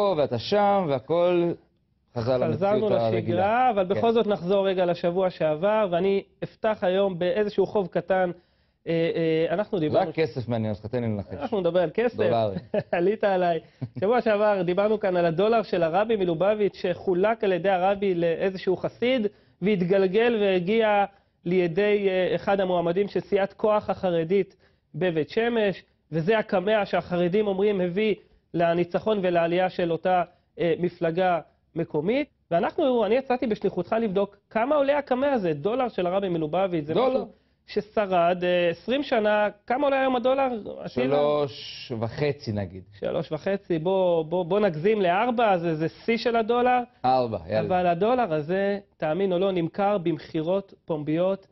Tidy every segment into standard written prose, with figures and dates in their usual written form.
ואתה שם, והכל חזר למציאות הרגילה. חזרנו לשגרה, אבל בכל זאת נחזור רגע לשבוע שעבר, ואני אפתח היום באיזשהו חוב קטן. אנחנו דיברנו... רק כסף מעניין, אז תן לי לנחש. אנחנו נדבר על כסף. דולרי. עלית עליי. שבוע שעבר דיברנו כאן על הדולר של הרבי מלובביץ' שחולק על ידי הרבי לאיזשהו חסיד, והתגלגל והגיע לידי אחד המועמדים של סיעת כוח החרדית בבית שמש, וזה הקמע שהחרדים אומרים הביא לניצחון ולעלייה של אותה מפלגה מקומית. אני יצאתי בשליחותך לבדוק כמה עולה הקמע הזה, דולר של הרבי מלובביץ'. זה משהו ששרד 20 שנה. כמה עולה היום הדולר? 3.5 נגיד. 3.5, בוא נגזים ל4, זה שיא של הדולר. 4, יאללה. אבל הדולר הזה, תאמין או לא, נמכר במחירות פומביות,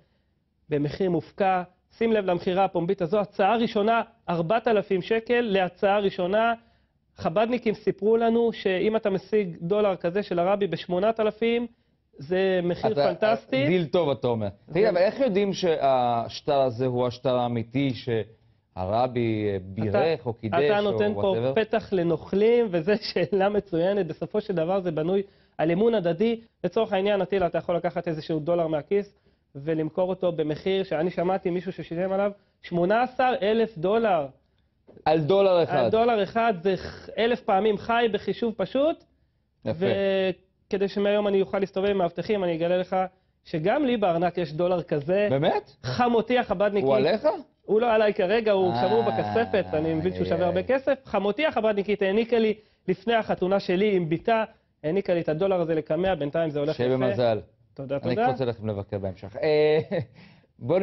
במחיר מופקע. שים לב למחירה הפומבית הזו, הצעה ראשונה 4,000 שקל להצעה ראשונה. חבדניקים סיפרו לנו שאם אתה משיג דולר כזה של הרבי ב8,000, זה מחיר פנטסטי. דיל טוב, אתה אומר. תראה, אבל איך יודעים שהשטר הזה הוא השטר האמיתי שהרבי בירך או קידש או אתה נותן פה פתח לנוכלים, וזו שאלה מצוינת. בסופו של דבר זה בנוי על אמון הדדי. לצורך העניין, אטילה, אתה יכול לקחת איזשהו דולר מהכיס ולמכור אותו במחיר שאני שמעתי מישהו ששילם עליו 18,000 דולר. על דולר אחד. על דולר אחד, זה 1,000 פעמים חי בחישוב פשוט. יפה. וכדי שמהיום אני אוכל להסתובב עם מאבטחים, אני אגלה לך שגם לי בארנק יש דולר כזה. באמת? חמותי החבדניקית. הוא עליך? הוא לא עליי כרגע, הוא שמור בכספת, אני מבין שהוא שווה הרבה כסף. חמותי החבדניקית העניקה לי לפני החתונה שלי עם ביתה, העניקה לי את הדולר הזה לקמע, בינתיים זה הולך יפה. שיהיה במזל. תודה, אני תודה. רוצה לכם לבקר בהמשך. בוא